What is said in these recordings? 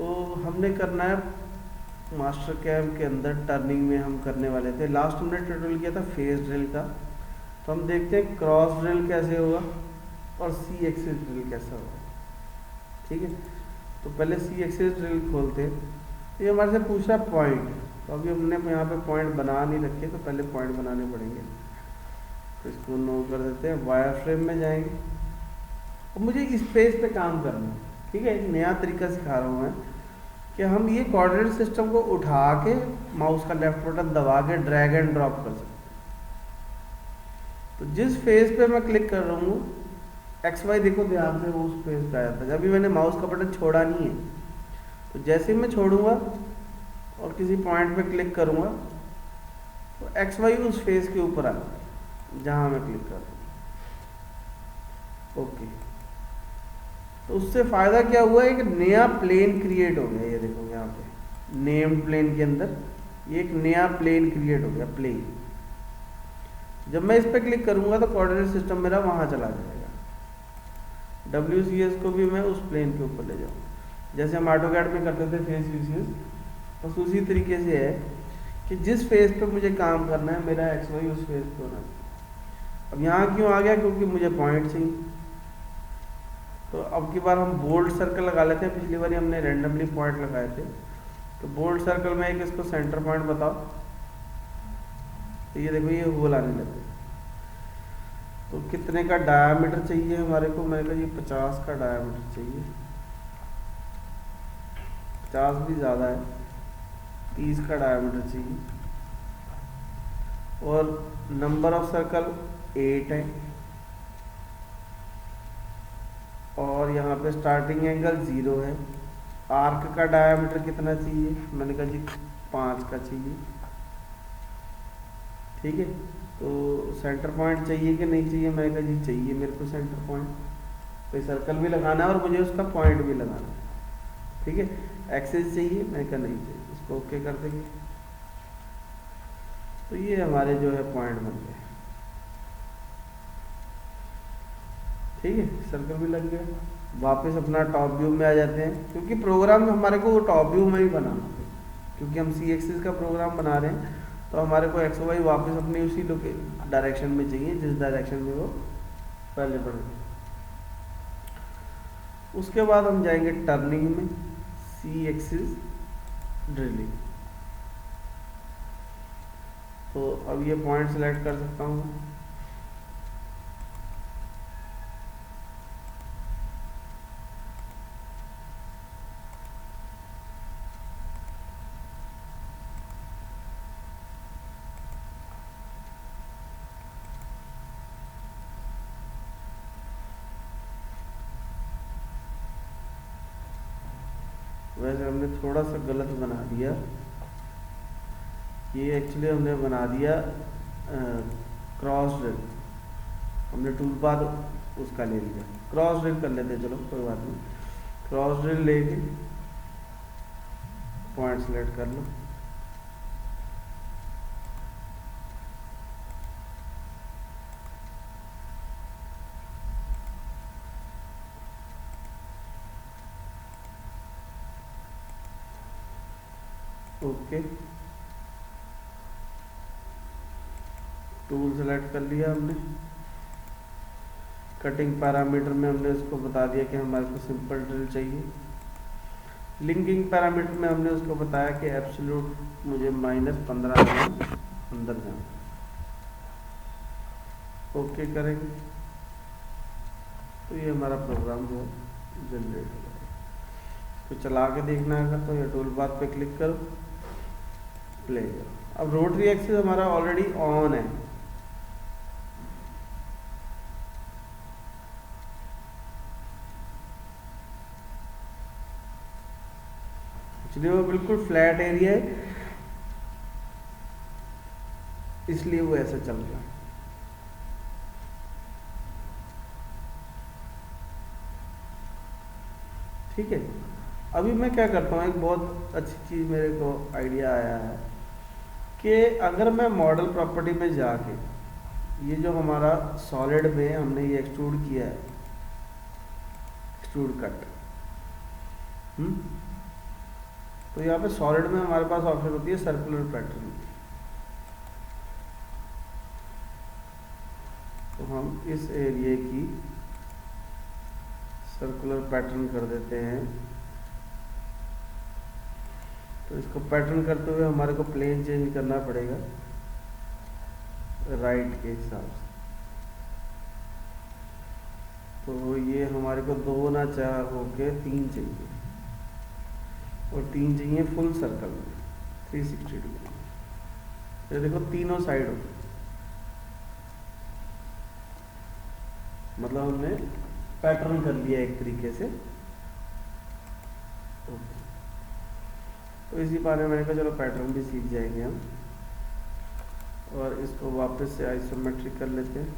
तो हमने करना है मास्टर कैम के अंदर टर्निंग में हम करने वाले थे। लास्ट हमने ट्यूटोरियल किया था फेस ड्रिल का, तो हम देखते हैं क्रॉस ड्रिल कैसे होगा और सी एक्सिस ड्रिल कैसा होगा। ठीक है, तो पहले सी एक्सिस ड्रिल खोलते हैं। तो ये हमारे से पूछ रहा है पॉइंट, तो अभी हमने यहाँ पे पॉइंट बना नहीं रखे, तो पहले पॉइंट बनाने पड़ेंगे। तो इसको नो कर देते हैं, वायर फ्रेम में जाएंगे और मुझे इस पेज पे काम करना है। ठीक है, एक नया तरीका सिखा रहा हूँ मैं कि हम ये कोऑर्डिनेट सिस्टम को उठा के माउस का लेफ्ट बटन दबा के ड्रैग एंड ड्रॉप कर सकते हैं। तो जिस फेज पे मैं क्लिक कर रहा हूँ एक्स वाई, देखो ध्यान से वो उस फेज पे आया था। जब भी मैंने माउस का बटन छोड़ा नहीं है, तो जैसे ही मैं छोड़ूंगा और किसी पॉइंट पे क्लिक करूंगा तो एक्स वाई उस फेज के ऊपर आ जहां मैं क्लिक कर रहा हूँ। ओके, तो उससे फायदा क्या हुआ, एक नया प्लेन क्रिएट हो गया। ये देखो यहाँ पे नेम्ड प्लेन के अंदर ये एक नया प्लेन क्रिएट हो गया, प्लेन। जब मैं इस पे क्लिक करूंगा तो कोऑर्डिनेट सिस्टम मेरा वहां चला जाएगा। WCS को भी मैं उस प्लेन के ऊपर ले जाऊँ, जैसे हम ऑटोकैड में करते थे फेस यूसीएस। बस उसी तरीके से है कि जिस फेज पे मुझे काम करना है मेरा एक्स वाई उस फेज पे होना चाहिए। अब यहाँ क्यों आ गया, क्योंकि मुझे पॉइंट चाहिए। तो अब की बार हम बोल्ड सर्कल लगा लेते हैं। पिछली बार हमने रैंडमली पॉइंट लगाए थे, तो बोल्ड सर्कल में एक इसको सेंटर पॉइंट बताओ। तो ये देखो ये होल आने लगे। तो कितने का डायामीटर चाहिए हमारे को, मैंने कहा ये 50 का डायामीटर चाहिए। 50 भी ज़्यादा है, 30 का डायामीटर चाहिए। और नंबर ऑफ सर्कल 8 है। और यहाँ पे स्टार्टिंग एंगल 0 है। आर्क का डायामीटर कितना चाहिए, मैंने कहा जी 5 का चाहिए। ठीक है, तो सेंटर पॉइंट चाहिए कि नहीं चाहिए, मैंने कहा जी चाहिए मेरे को सेंटर पॉइंट। तो सर्कल भी लगाना है और मुझे उसका पॉइंट भी लगाना है। ठीक है, एक्सेस चाहिए, मैंने कहा नहीं चाहिए, इसको ओके कर देंगे। तो ये हमारे जो है पॉइंट बन गए। ठीक है, सर्कल भी लग गया। वापस अपना टॉप व्यू में आ जाते हैं, क्योंकि प्रोग्राम हमारे को टॉप व्यू में ही बनाना है। क्योंकि हम सी एक्सिस का प्रोग्राम बना रहे हैं, तो हमारे को एक्स वाई वापस अपनी उसी डायरेक्शन में चाहिए जिस डायरेक्शन में वो पहले बढ़े। उसके बाद हम जाएंगे टर्निंग में, सी एक्सिस ड्रिलिंग। तो अब ये पॉइंट सेलेक्ट कर सकता हूँ। वैसे हमने थोड़ा सा गलत बना दिया, ये एक्चुअली हमने बना दिया क्रॉस ड्रिल। हमने टूल बार उसका ले लिया, क्रॉस ड्रिल कर लेते, चलो कोई बात नहीं। क्रॉस ड्रिल लेके पॉइंट सेलेक्ट कर लो। ओके, टूल सेलेक्ट कर लिया हमने। कटिंग पैरामीटर में हमने उसको बता दिया कि हमारे को सिंपल ड्रिल चाहिए। लिंकिंग पैरामीटर में हमने उसको बताया कि एब्सोल्यूट मुझे -15 अंदर जाना। ओके करेंगे तो ये हमारा प्रोग्राम जो है जनरेट हो जाएगा। तो चला के देखना है अगर, तो ये टूल बार पे क्लिक करो, प्ले करो। अब रोटरी एक्सिस हमारा ऑलरेडी ऑन है। इसलिए वो बिल्कुल फ्लैट एरिया है, इसलिए वो ऐसा चल रहा है। ठीक है, अभी मैं क्या करता हूँ, एक बहुत अच्छी चीज़ मेरे को आइडिया आया है कि अगर मैं मॉडल प्रॉपर्टी में जाके ये जो हमारा सॉलिड में हमने ये एक्सट्रूड किया है, एक्सट्रूड कट, तो यहाँ पे सॉलिड में हमारे पास ऑप्शन होती है सर्कुलर पैटर्न। तो हम इस एरिया की सर्कुलर पैटर्न कर देते हैं। तो इसको पैटर्न करते हुए हमारे को प्लेन चेंज करना पड़ेगा राइट के हिसाब से। तो ये हमारे को 2 ना 4 होके 3 चाहिए, और 3 चाहिए फुल सर्कल में 360 डिग्री। ये देखो तीनों साइड हो, मतलब हमने पैटर्न कर लिया एक तरीके से। ओके, तो इसी बारे में मैंने कहा चलो पैटर्न भी सीख जाएंगे हम, और इसको वापस से आइसोमेट्रिक कर लेते हैं,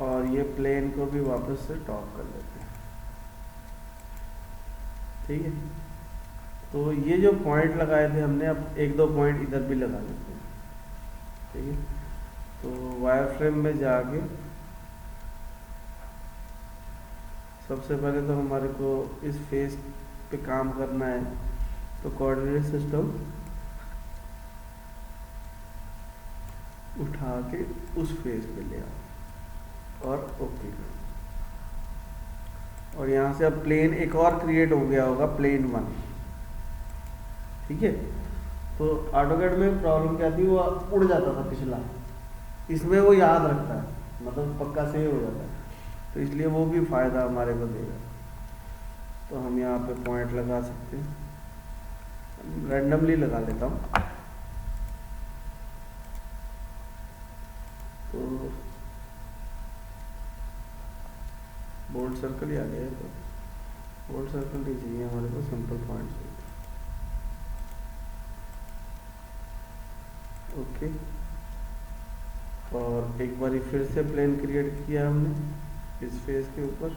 और ये प्लेन को भी वापस से टॉप कर लेते हैं। ठीक है, तो ये जो पॉइंट लगाए थे हमने, अब 1-2 पॉइंट इधर भी लगा लेते हैं। ठीक है, तो वायर फ्रेम में जाके सबसे पहले तो हमारे को इस फेस पे काम करना है। तो कोऑर्डिनेट सिस्टम उठा के उस फेस पे ले आओ और ओके करो। और यहाँ से अब प्लेन एक और क्रिएट हो गया होगा, प्लेन 1। ठीक है, तो ऑटोकैड में प्रॉब्लम क्या थी, वो उड़ जाता था पिछला, इसमें वो याद रखता है, मतलब पक्का सेव हो जाता है। तो इसलिए वो भी फ़ायदा हमारे को देगा। तो हम यहाँ पे पॉइंट लगा सकते हैं, रैंडमली लगा लेता हूँ। तो बोल्ड सर्कल ही आ गया है, तो बोल्ड सर्कल नहीं चाहिए हमारे को, सिंपल पॉइंट चाहिए। ओके, और एक बार फिर से प्लेन क्रिएट किया हमने इस फेस के ऊपर।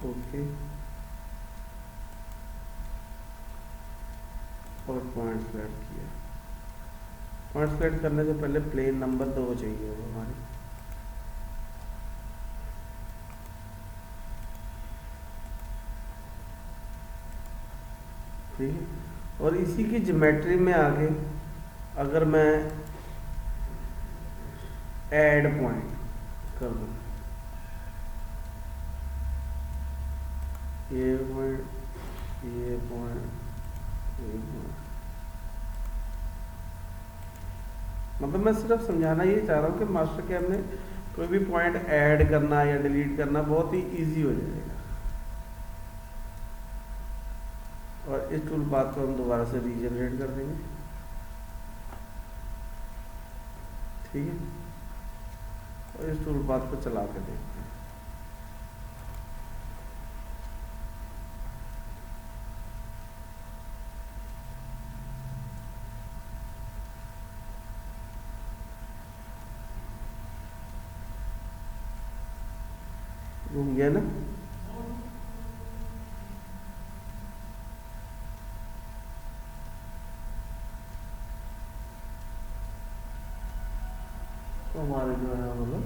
ओके, और पॉइंट सेलेक्ट किया। पॉइंट सेलेक्ट करने से पहले प्लेन नंबर 2 चाहिए होगा हमारे। ठीक है, और इसी की ज्योमेट्री में आगे अगर मैं ऐड पॉइंट कर दूँ, ये पॉइंट, ये पॉइंट, ये पॉइंट, मतलब मैं सिर्फ समझाना ये चाह रहा हूँ कि मास्टर कैम में कोई भी पॉइंट ऐड करना या डिलीट करना बहुत ही इजी हो जाएगा। और इस टूल पाथ को हम दोबारा से रीजनरेट कर देंगे। ठीक है, और इस टूल पाथ को चला के देखते हैं। घूम गया ना? तो हमारे जो है मतलब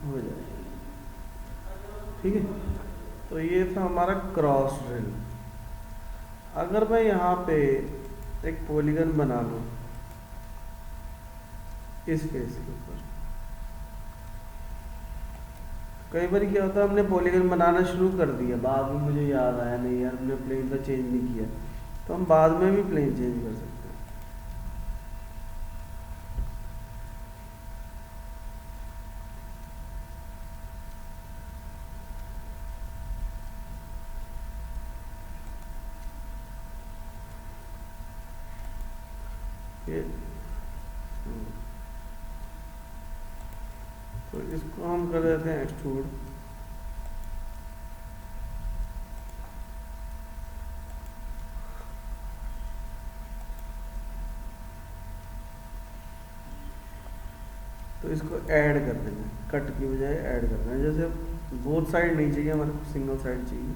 हो जाएगा। ठीक है, तो ये था हमारा क्रॉस ड्रिल। अगर मैं यहाँ पे एक पॉलीगन बना लूँ इस फेस के ऊपर, कई बार क्या होता है हमने पॉलीगन बनाना शुरू कर दिया, बाद में मुझे याद आया नहीं यार हमने प्लेन तो चेंज नहीं किया, तो हम बाद में भी प्लेन चेंज कर सकते हैं। ये तो इसको हम कर देते हैं एक्सट्रूड। तो इसको ऐड कर देंगे, कट की बजाय ऐड कर देंगे। जैसे बोथ साइड नहीं चाहिए हमारे को, सिंगल साइड चाहिए।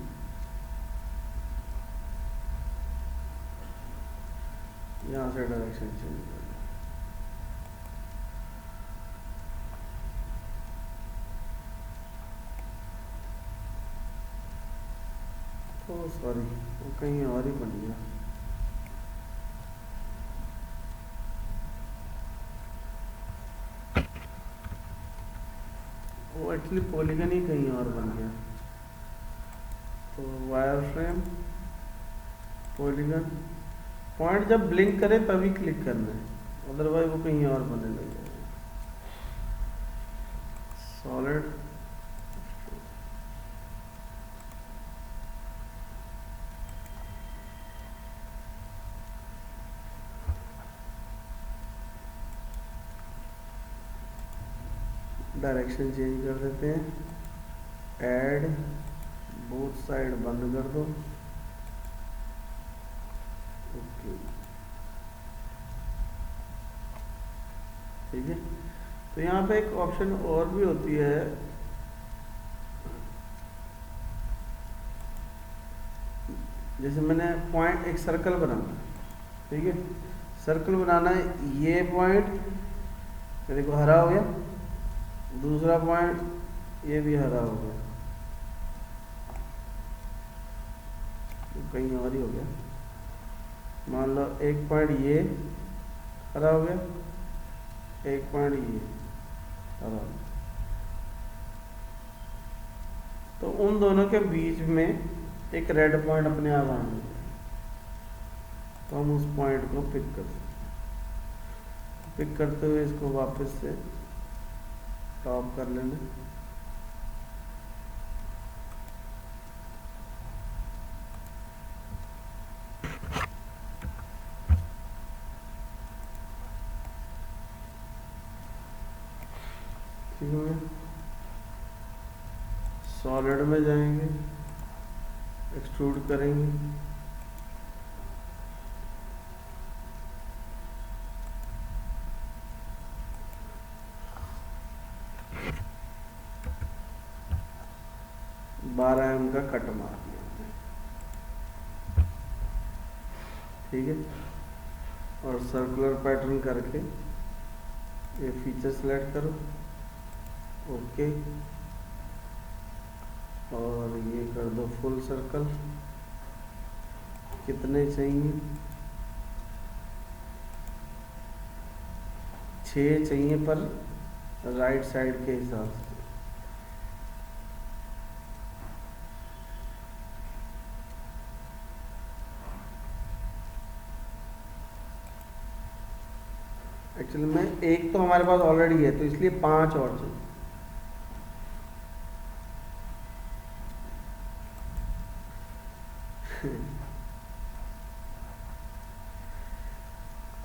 यहाँ से डायरेक्शन चेंज कर दें। ओ सॉरी, वो कहीं और ही बन गया। वो एक्चुअली पॉलीगन ही कहीं और बन गया। तो वायर फ्रेम, पॉलीगन, पॉइंट जब ब्लिंक करे तभी क्लिक करना है, अदरवाइज वो कहीं और बनने लग जाएगा। सॉलिड, डायरेक्शन चेंज कर देते हैं, ऐड बोथ साइड बंद कर दो, ओके ठीक है। तो यहाँ पे एक ऑप्शन और भी होती है, जैसे मैंने पॉइंट एक सर्कल बनाना, ठीक है, सर्कल बनाना है, ये पॉइंट देखो हरा हो गया, दूसरा पॉइंट ये भी हरा हो गया, तो कहीं और ही हो गया। मान लो एक पॉइंट ये हरा हो गया, एक पॉइंट ये हरा हो गया, तो उन दोनों के बीच में एक रेड पॉइंट अपने आप आना चाहिए, तो हम उस पॉइंट को पिक कर सकते हैं। पिक करते हुए इसको वापस से टॉप कर लेना, ठीक है। सॉलिड में जाएंगे, एक्सट्रूड करेंगे, बारह एम का कट मार दिया, ठीक है। और सर्कुलर पैटर्न करके ये फीचर सेलेक्ट करो, ओके, और ये कर दो फुल सर्कल। कितने चाहिए? 6 चाहिए, पर राइट साइड के हिसाब से। एक्चुअली में एक तो हमारे पास ऑलरेडी है, तो इसलिए 5 और चाहिए।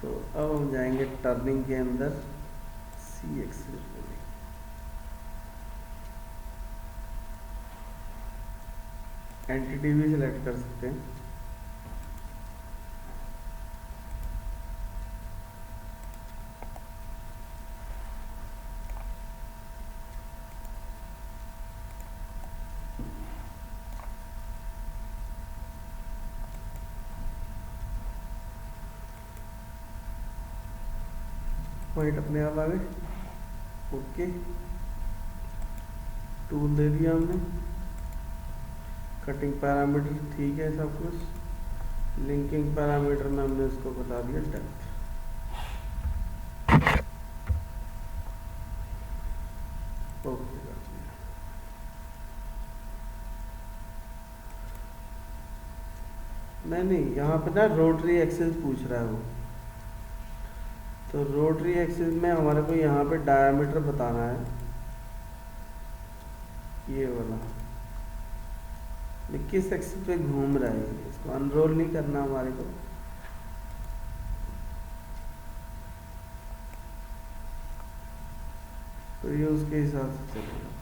तो अब हम जाएंगे टर्निंग के अंदर, सी एक्सिस एंटिटी भी सिलेक्ट कर सकते हैं। पॉइंट अपने आप आ गए, ओके, टूल दे दिया हमने, कटिंग पैरामीटर ठीक है सब कुछ, लिंकिंग पैरामीटर में हमने इसको बता दिया डेप्थ, ओके। नहीं, यहाँ पे ना रोटरी एक्सिस पूछ रहा है वो, तो रोटरी एक्सिस में हमारे को यहाँ पे डायमीटर बताना है, ये वाला, ये किस एक्सिस पे घूम रहा है, इसको अनरोल नहीं करना हमारे को, तो ये उसके हिसाब से चलेगा।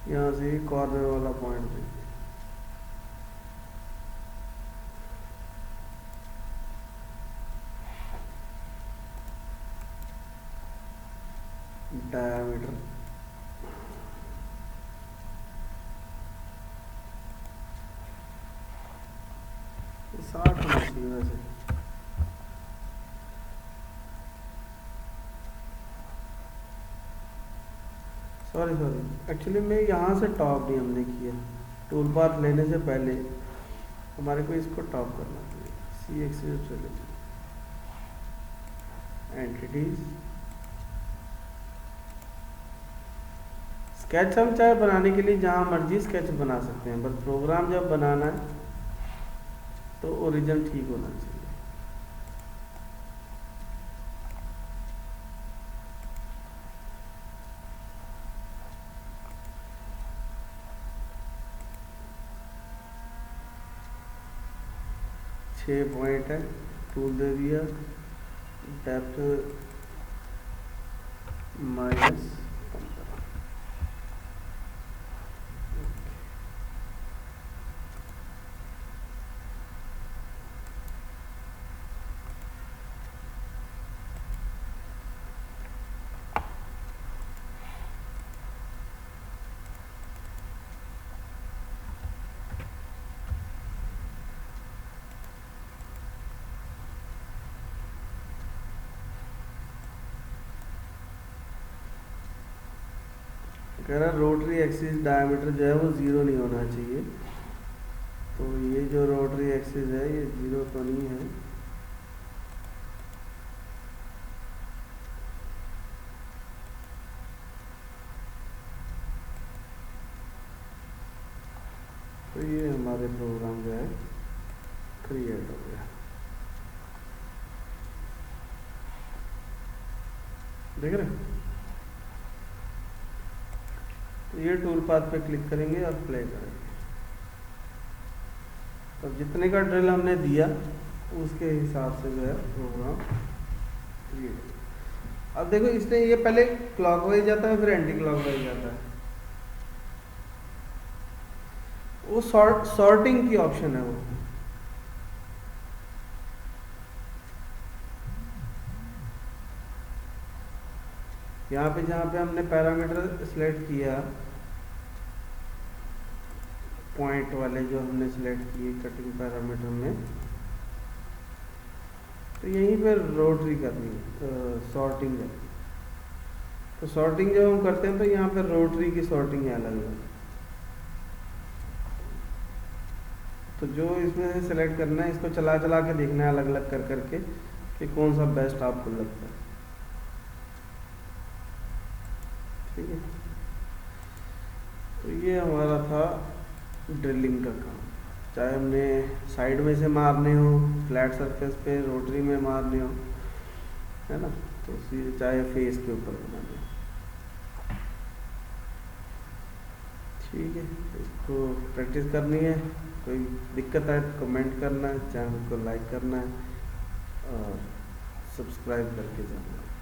यहाँ से कॉर्नर वाला पॉइंट देखिए, 60 होना चाहिए वैसे। सॉरी एक्चुअली मैं यहाँ से टॉप नहीं हमने किया, टूल पाथ लेने से पहले हमारे को इसको टॉप करना चाहिए। सी एक्सिस एंटिटीज स्केच हम चाहे बनाने के लिए जहाँ मर्जी स्केच बना सकते हैं, बस प्रोग्राम जब बनाना है तो ओरिजिन ठीक होना चाहिए। छः पॉइंट है, टूल दे दिया, डेप्थ -15। कह रहा रोटरी एक्सिस डायमीटर जो है वो 0 नहीं होना चाहिए, तो ये जो रोटरी एक्सिस है ये 0 तो नहीं है। तो ये हमारे प्रोग्राम जो है क्रिएट हो गया, देख रहे हैं। तो ये टूल पाथ पे क्लिक करेंगे और प्ले करेंगे, तो जितने का ड्रिल हमने दिया उसके हिसाब से जो है प्रोग्राम क्रिएट। अब देखो इसने ये पहले क्लॉकवाइज जाता है फिर एंटी क्लॉकवाइज जाता है, वो सॉर्टिंग की ऑप्शन है वो। यहाँ पे जहाँ पे हमने पैरामीटर सिलेक्ट किया, पॉइंट वाले जो हमने सिलेक्ट किए कटिंग पैरामीटर में, तो यहीं पे रोटरी करनी है, सॉर्टिंग है। तो सॉर्टिंग जब हम करते हैं तो यहाँ पे रोटरी की सॉर्टिंग है अलग है, तो जो इसमें से सिलेक्ट करना है इसको चला चला के देखना है अलग अलग कर करके कि कौन सा बेस्ट आपको लगता है, ठीक है। तो ये हमारा था ड्रिलिंग का काम, चाहे हमने साइड में से मारने हो, फ्लैट सरफेस पे रोटरी में मारने हो, है ना, तो चाहे फेस के ऊपर बनाने हो, ठीक है। इसको प्रैक्टिस करनी है, कोई दिक्कत आए तो कमेंट करना है, चैनल को लाइक करना है और सब्सक्राइब करके जाना है।